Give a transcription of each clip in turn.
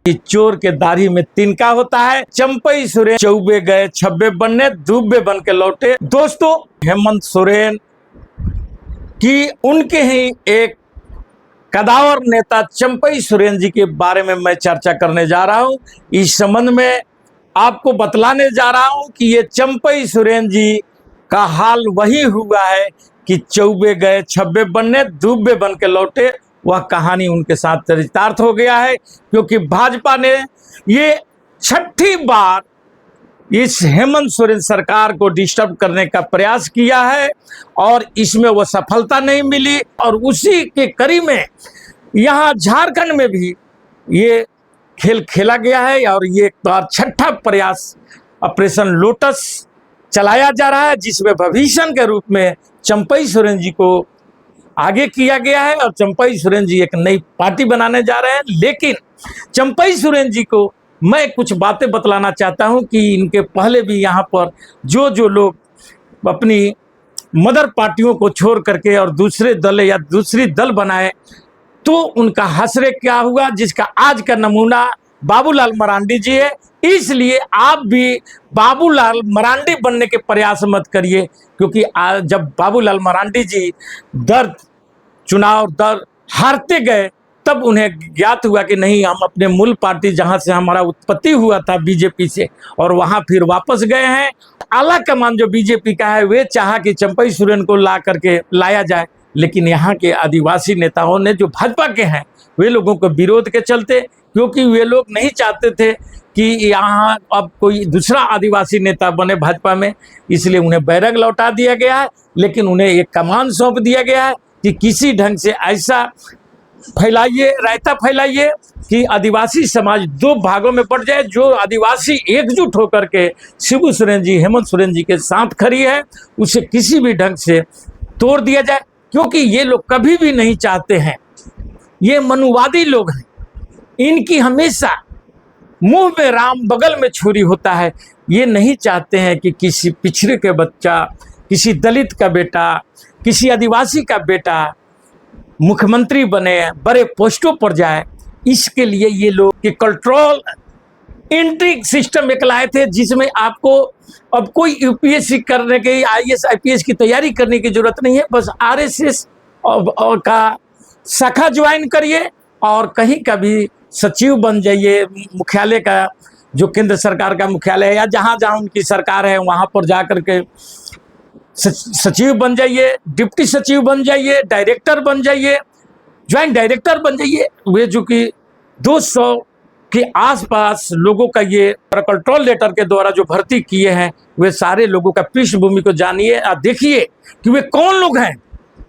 कि चोर के दाढ़ी में तिनका होता है। चंपई सोरेन चौबे गए छब्बे बनने, दुब्बे बन के लौटे। दोस्तों, हेमंत सोरेन की उनके ही एक कदावर नेता चंपई सोरेन जी के बारे में मैं चर्चा करने जा रहा हूं। इस संबंध में आपको बतलाने जा रहा हूं कि ये चंपई सोरेन जी का हाल वही हुआ है कि चौबे गए छब्बे बनने, दुब्बे बन के लौटे। वह कहानी उनके साथ चरितार्थ हो गया है, क्योंकि भाजपा ने ये छठी बार इस हेमंत सोरेन सरकार को डिस्टर्ब करने का प्रयास किया है और इसमें वो सफलता नहीं मिली। और उसी के कड़ी में यहाँ झारखंड में भी ये खेल खेला गया है और ये एक बार छठा प्रयास ऑपरेशन लोटस चलाया जा रहा है, जिसमें भविष्य के रूप में चंपई सोरेन जी को आगे किया गया है। और चंपई सोरेन जी एक नई पार्टी बनाने जा रहे हैं। लेकिन चंपई सोरेन जी को मैं कुछ बातें बतलाना चाहता हूं कि इनके पहले भी यहाँ पर जो लोग अपनी मदर पार्टियों को छोड़ करके और दूसरे दल या दूसरी दल बनाए, तो उनका हसरे क्या हुआ, जिसका आज का नमूना बाबूलाल मरांडी जी है। इसलिए आप भी बाबूलाल मरांडी बनने के प्रयास मत करिए, क्योंकि जब बाबूलाल मरांडी जी चुनाव दर हारते गए, तब उन्हें ज्ञात हुआ कि नहीं, हम अपने मूल पार्टी जहां से हमारा उत्पत्ति हुआ था बीजेपी से, और वहां फिर वापस गए हैं। आला कमान जो बीजेपी का है, वे चाहा कि चंपई सोरेन को ला करके लाया जाए, लेकिन यहाँ के आदिवासी नेताओं ने जो भाजपा के हैं, वे लोगों को विरोध के चलते, क्योंकि वे लोग नहीं चाहते थे कि यहाँ अब कोई दूसरा आदिवासी नेता बने भाजपा में, इसलिए उन्हें बैरक लौटा दिया गया है। लेकिन उन्हें एक कमान सौंप दिया गया है कि किसी ढंग से ऐसा फैलाइए, रायता फैलाइए कि आदिवासी समाज दो भागों में बढ़ जाए। जो आदिवासी एकजुट होकर के शिबू सोरेन जी, हेमंत सोरेन जी के साथ खड़ी है, उसे किसी भी ढंग से तोड़ दिया जाए, क्योंकि ये लोग कभी भी नहीं चाहते हैं, ये मनुवादी लोग हैं, इनकी हमेशा मुंह में राम बगल में छुरी होता है। ये नहीं चाहते हैं कि किसी पिछड़े के बच्चा, किसी दलित का बेटा, किसी आदिवासी का बेटा मुख्यमंत्री बने, बड़े पोस्टों पर जाए। इसके लिए ये लोग के कंट्रोल एंट्री सिस्टम एक लाए थे, जिसमें आपको अब कोई यूपीएससी करने के, आईएएस आईपीएस की तैयारी करने की जरूरत नहीं है। बस आरएसएस का शाखा ज्वाइन करिए और कहीं का भी सचिव बन जाइए, मुख्यालय का, जो केंद्र सरकार का मुख्यालय है या जहाँ जहाँ उनकी सरकार है, वहाँ पर जा कर के सचिव बन जाइए, डिप्टी सचिव बन जाइए, डायरेक्टर बन जाइए, ज्वाइंट डायरेक्टर बन जाइए। वे जो कि 200 के आसपास लोगों का ये कंट्रोल लेटर के द्वारा जो भर्ती किए हैं, वे सारे लोगों का पृष्ठभूमि को जानिए और देखिए कि वे कौन लोग हैं।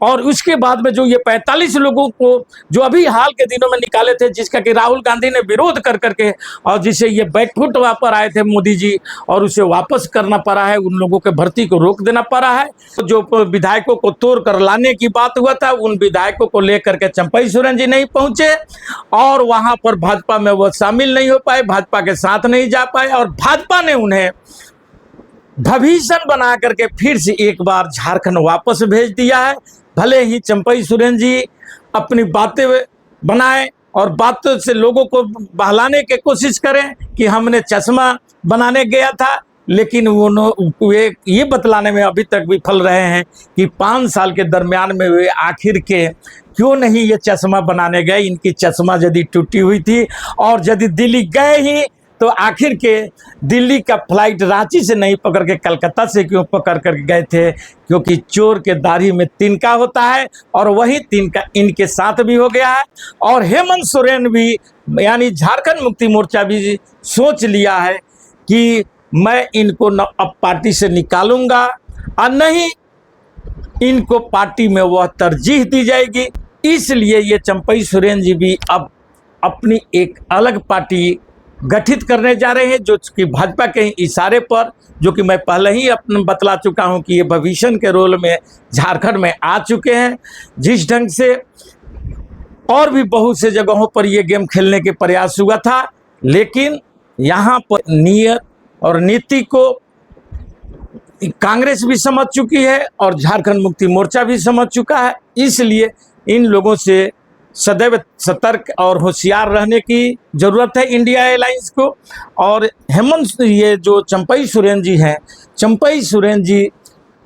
और उसके बाद में जो ये 45 लोगों को जो अभी हाल के दिनों में निकाले थे, जिसका कि राहुल गांधी ने विरोध कर करके, और जिसे ये बैकफुट वापस आए थे मोदी जी, और उसे वापस करना पड़ा है, उन लोगों के भर्ती को रोक देना पड़ा है। जो विधायकों को तोड़ कर लाने की बात हुआ था, उन विधायकों को लेकर के चंपई सोरेन जी नहीं पहुंचे और वहां पर भाजपा में वो शामिल नहीं हो पाए, भाजपा के साथ नहीं जा पाए, और भाजपा ने उन्हें भविष्य बना करके फिर से एक बार झारखंड वापस भेज दिया है। भले ही चंपई सोरेन जी अपनी बातें बनाए और बातों से लोगों को बहलाने की कोशिश करें कि हमने चश्मा बनाने गया था, लेकिन वे ये बतलाने में अभी तक विफल रहे हैं कि 5 साल के दरमियान में वे आखिर के क्यों नहीं ये चश्मा बनाने गए। इनकी चश्मा यदि टूटी हुई थी और यदि दिल्ली गए ही, तो आखिर के दिल्ली का फ्लाइट रांची से नहीं पकड़ के कलकत्ता से क्यों पकड़ कर गए थे, क्योंकि चोर के दाढ़ी में तिनका होता है और वही तिनका इनके साथ भी हो गया है। और हेमंत सोरेन भी, यानी झारखंड मुक्ति मोर्चा भी सोच लिया है कि मैं इनको अब पार्टी से निकालूंगा और नहीं इनको पार्टी में वह तरजीह दी जाएगी। इसलिए ये चंपई सोरेन जी भी अब अपनी एक अलग पार्टी गठित करने जा रहे हैं, जो कि भाजपा के इशारे पर, जो कि मैं पहले ही अपने बतला चुका हूं कि ये भविष्य के रोल में झारखंड में आ चुके हैं। जिस ढंग से और भी बहुत से जगहों पर ये गेम खेलने के प्रयास हुआ था, लेकिन यहाँ पर नियत और नीति को कांग्रेस भी समझ चुकी है और झारखंड मुक्ति मोर्चा भी समझ चुका है। इसलिए इन लोगों से सदैव सतर्क और होशियार रहने की जरूरत है इंडिया एयरलाइंस को। और हेमंत, ये जो चंपई सोरेन जी हैं, चंपई सोरेन जी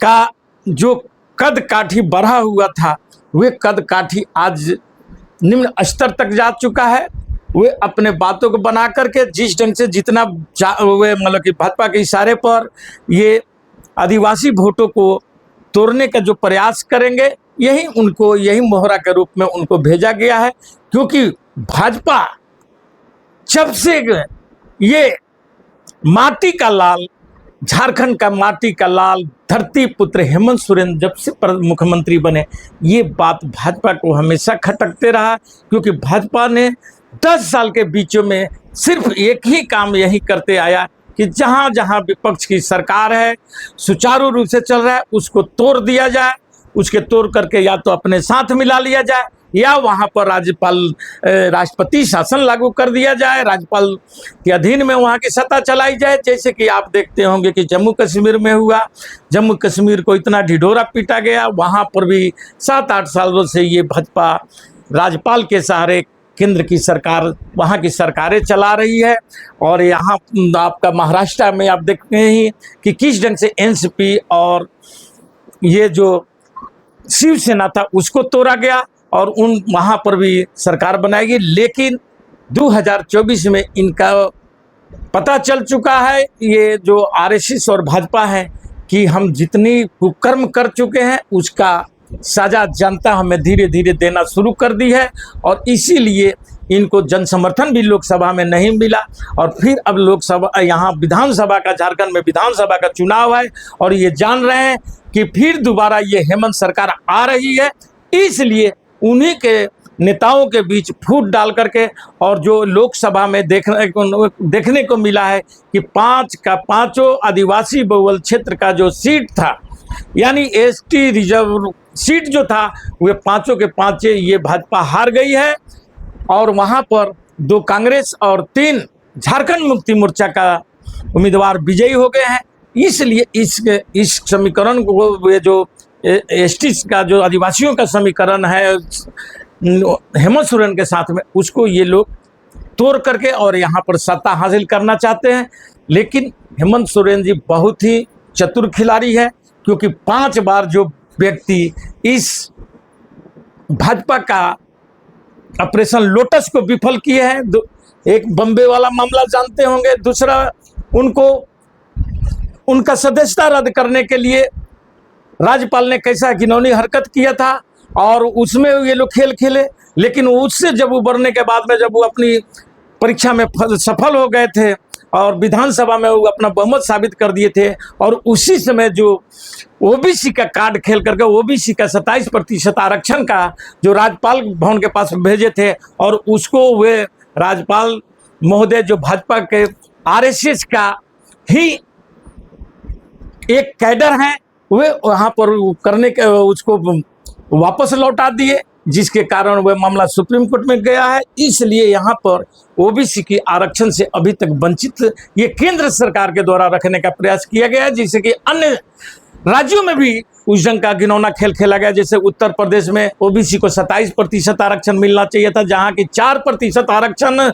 का जो कद काठी बढ़ा हुआ था, वे कद काठी आज निम्न स्तर तक जा चुका है। वे अपने बातों को बना करके जिस ढंग से जितना वे मतलब कि भाजपा के इशारे पर ये आदिवासी वोटों को तोड़ने का जो प्रयास करेंगे, यही मोहरा के रूप में उनको भेजा गया है। क्योंकि भाजपा जब से ये माटी का लाल, झारखंड का माटी का लाल धरती पुत्र हेमंत सोरेन जब से मुख्यमंत्री बने, ये बात भाजपा को हमेशा खटकते रहा। क्योंकि भाजपा ने 10 साल के बीचों में सिर्फ एक ही काम यही करते आया कि जहां जहां विपक्ष की सरकार है, सुचारू रूप से चल रहा है, उसको तोड़ दिया जाए। उसके तोड़ करके या तो अपने साथ मिला लिया जाए, या वहां पर राष्ट्रपति शासन लागू कर दिया जाए, राज्यपाल के अधीन में वहां की सत्ता चलाई जाए। जैसे कि आप देखते होंगे कि जम्मू कश्मीर में हुआ। जम्मू कश्मीर को इतना ढिढोरा पीटा गया, वहां पर भी 7-8 सालों से ये भाजपा राज्यपाल के सहारे केंद्र की सरकार, वहाँ की सरकारें चला रही है। और यहाँ आपका महाराष्ट्र में आप देखते हैं कि किस ढंग से एनसीपी और ये जो शिवसेना था उसको तोड़ा गया, और वहाँ पर भी सरकार बनाएगी। लेकिन 2024 में इनका पता चल चुका है, ये जो आरएसएस और भाजपा है, कि हम जितनी कुकर्म कर चुके हैं उसका सजा जनता हमें धीरे धीरे देना शुरू कर दी है। और इसीलिए इनको जन समर्थन भी लोकसभा में नहीं मिला। और फिर अब लोकसभा, यहाँ विधानसभा का, झारखंड में विधानसभा का चुनाव है, और ये जान रहे हैं कि फिर दोबारा ये हेमंत सरकार आ रही है। इसलिए उन्हीं के नेताओं के बीच फूट डाल करके, और जो लोकसभा में देखने को मिला है कि 5 का 5 आदिवासी बहुल क्षेत्र का जो सीट था, यानी एसटी रिजर्व सीट जो था, वे 5 के 5 ये भाजपा हार गई है। और वहां पर 2 कांग्रेस और 3 झारखंड मुक्ति मोर्चा का उम्मीदवार विजयी हो गए हैं। इसलिए इस समीकरण को, ये जो एसटी का जो आदिवासियों का समीकरण है हेमंत सोरेन के साथ में, उसको ये लोग तोड़ करके और यहाँ पर सत्ता हासिल करना चाहते हैं। लेकिन हेमंत सोरेन जी बहुत ही चतुर खिलाड़ी है, क्योंकि 5 बार जो व्यक्ति इस भाजपा का ऑपरेशन लोटस को विफल किए हैं, एक बम्बे वाला मामला जानते होंगे, दूसरा उनका सदस्यता रद्द करने के लिए राज्यपाल ने कैसा घिनौनी हरकत किया था, और उसमें ये लोग खेल खेले। लेकिन उससे जब उबरने के बाद में, जब वो अपनी परीक्षा में सफल हो गए थे और विधानसभा में वो अपना बहुमत साबित कर दिए थे, और उसी समय जो ओबीसी का कार्ड खेल करके ओबीसी का 27% आरक्षण का जो राज्यपाल भवन के पास भेजे थे, और उसको वे राज्यपाल महोदय जो भाजपा के आरएसएस का ही एक कैडर हैं, वे वहाँ पर करने के उसको वापस लौटा दिए, जिसके कारण वह मामला सुप्रीम कोर्ट में गया है। इसलिए यहाँ पर ओबीसी की आरक्षण से अभी तक वंचित ये केंद्र सरकार के द्वारा रखने का प्रयास किया गया है, जिससे कि अन्य राज्यों में भी उस ढंग का घिनौना खेल खेला गया। जैसे उत्तर प्रदेश में ओबीसी को 27% आरक्षण मिलना चाहिए था, जहाँ की 4% आरक्षण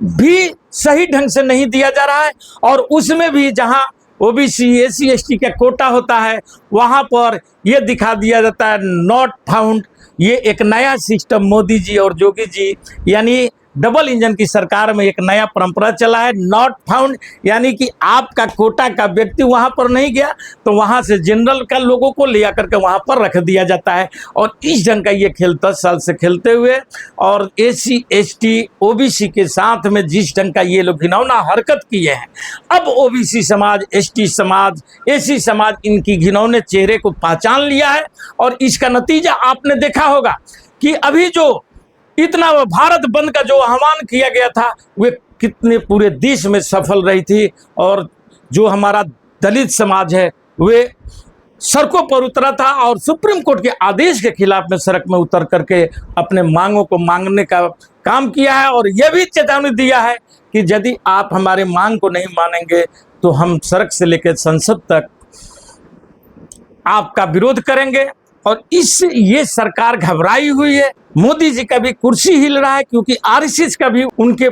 भी सही ढंग से नहीं दिया जा रहा है। और उसमें भी जहाँ ओबीसी एससी एसटी का कोटा होता है, वहाँ पर यह दिखा दिया जाता है नॉट फाउंड। ये एक नया सिस्टम मोदी जी और योगी जी, यानी डबल इंजन की सरकार में एक नया परंपरा चला है, नॉट फाउंड, यानी कि आपका कोटा का व्यक्ति वहां पर नहीं गया तो वहां से जनरल का लोगों को ले आकर के वहां पर रख दिया जाता है। और इस ढंग का ये खेल 10 साल से खेलते हुए, और एससी एसटी ओबीसी के साथ में जिस ढंग का ये लोग घिनौना हरकत किए हैं, अब ओबीसी समाज, एसटी समाज, एससी समाज इनकी घिनौने चेहरे को पहचान लिया है। और इसका नतीजा आपने देखा होगा कि अभी जो इतना भारत बंद का जो आह्वान किया गया था, वे कितने पूरे देश में सफल रही थी। और जो हमारा दलित समाज है वे सड़कों पर उतरा था, और सुप्रीम कोर्ट के आदेश के खिलाफ में सड़क में उतर करके अपने मांगों को मांगने का काम किया है। और यह भी चेतावनी दिया है कि यदि आप हमारे मांग को नहीं मानेंगे तो हम सड़क से लेकर संसद तक आपका विरोध करेंगे। और ये सरकार घबराई हुई है। मोदी जी का भी कुर्सी हिल रहा है, क्योंकि आरएसएस का भी उनके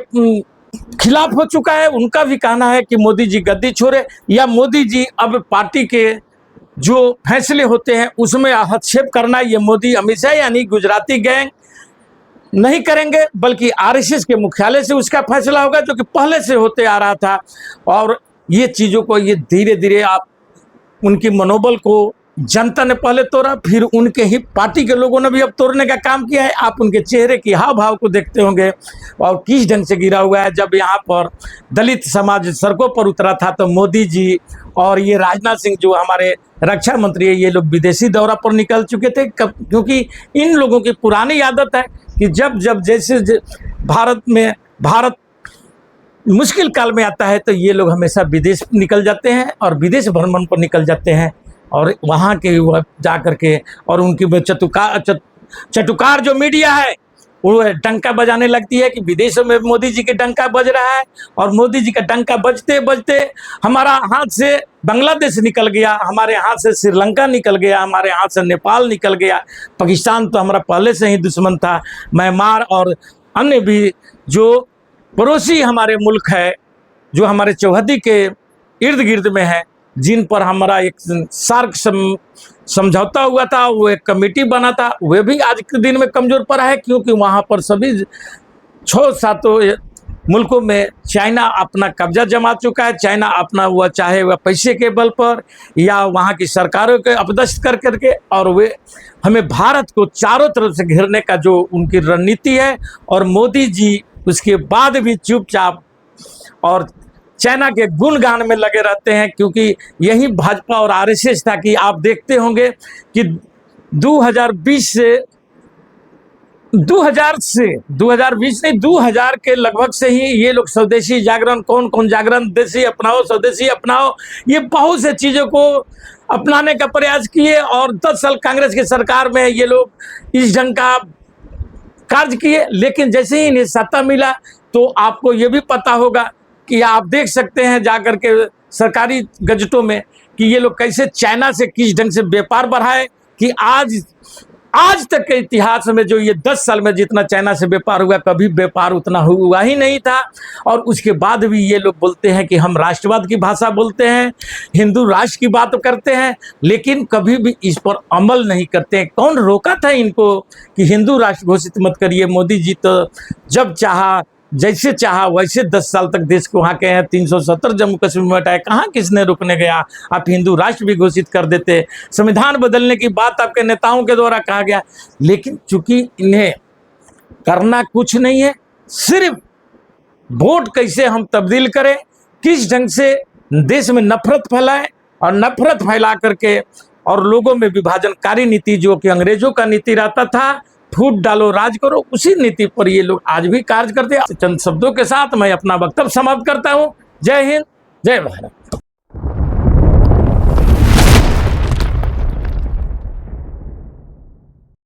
खिलाफ हो चुका है। उनका भी कहना है कि मोदी जी गद्दी छोड़े, या मोदी जी अब पार्टी के जो फैसले होते हैं उसमें हस्तक्षेप करना ये मोदी अमित शाह यानी गुजराती गैंग नहीं करेंगे, बल्कि आरएसएस के मुख्यालय से उसका फैसला होगा, जो कि पहले से होते आ रहा था। और ये चीज़ों को ये धीरे धीरे आप उनकी मनोबल को जनता ने पहले तोड़ा, फिर उनके ही पार्टी के लोगों ने भी अब तोड़ने का काम किया है। आप उनके चेहरे की हाव भाव को देखते होंगे और किस ढंग से गिरा हुआ है। जब यहाँ पर दलित समाज सड़कों पर उतरा था तो मोदी जी और ये राजनाथ सिंह जो हमारे रक्षा मंत्री है, ये लोग विदेशी दौरा पर निकल चुके थे। क्योंकि इन लोगों की पुरानी आदत है कि जब जैसे भारत मुश्किल काल में आता है तो ये लोग हमेशा विदेश निकल जाते हैं और विदेश भ्रमण पर निकल जाते हैं, और वहाँ के जा कर के और उनकी चटुकार जो मीडिया है वो डंका बजाने लगती है कि विदेशों में मोदी जी के डंका बज रहा है। और मोदी जी का डंका बजते बजते हमारा हाथ से बांग्लादेश निकल गया, हमारे हाथ से श्रीलंका निकल गया, हमारे हाथ से नेपाल निकल गया। पाकिस्तान तो हमारा पहले से ही दुश्मन था। म्यांमार और अन्य भी जो पड़ोसी हमारे मुल्क है, जो हमारे चौहद्दी के इर्द गिर्द में है, जिन पर हमारा एक सार्क समझौता हुआ था, वो एक कमेटी बना था, वे भी आज के दिन में कमज़ोर पड़ा है। क्योंकि वहाँ पर सभी 6-7 मुल्कों में चाइना अपना कब्जा जमा चुका है। चाइना अपना हुआ चाहे वह पैसे के बल पर या वहाँ की सरकारों के अपदस्थ कर करके, और वे हमें भारत को चारों तरफ से घेरने का जो उनकी रणनीति है। और मोदी जी उसके बाद भी चुपचाप और चाइना के गुणगान में लगे रहते हैं, क्योंकि यही भाजपा और आरएसएस था कि आप देखते होंगे कि 2000 के लगभग से ही ये लोग स्वदेशी जागरण, कौन जागरण, देशी अपनाओ, स्वदेशी अपनाओ, ये बहुत से चीज़ों को अपनाने का प्रयास किए। और 10 साल कांग्रेस की सरकार में ये लोग इस ढंग का कार्य किए। लेकिन जैसे ही इन्हें सत्ता मिला तो आपको ये भी पता होगा कि आप देख सकते हैं जाकर के सरकारी गजटों में कि ये लोग कैसे चाइना से किस ढंग से व्यापार बढ़ाए, कि आज तक के इतिहास में जो ये 10 साल में जितना चाइना से व्यापार हुआ, कभी व्यापार उतना हुआ ही नहीं था। और उसके बाद भी ये लोग बोलते हैं कि हम राष्ट्रवाद की भाषा बोलते हैं, हिंदू राष्ट्र की बात करते हैं, लेकिन कभी भी इस पर अमल नहीं करते हैं। कौन रोका था इनको कि हिंदू राष्ट्र घोषित मत करिए? मोदी जी तो जब चाहा जैसे चाहा वैसे 10 साल तक देश को वहाँ के हैं। 370 जम्मू कश्मीर में हटाए, कहाँ किसने रुकने गया? आप हिंदू राष्ट्र भी घोषित कर देते। संविधान बदलने की बात आपके नेताओं के द्वारा कहा गया, लेकिन चूंकि इन्हें करना कुछ नहीं है, सिर्फ वोट कैसे हम तब्दील करें, किस ढंग से देश में नफरत फैलाएं, और नफरत फैला करके और लोगों में विभाजनकारी नीति जो कि अंग्रेजों का नीति रहता था, फूट डालो राज करो, उसी नीति पर ये लोग आज भी कार्य करते हैं। चंद शब्दों के साथ मैं अपना वक्तव्य समाप्त करता हूँ। जय हिंद, जय भारत।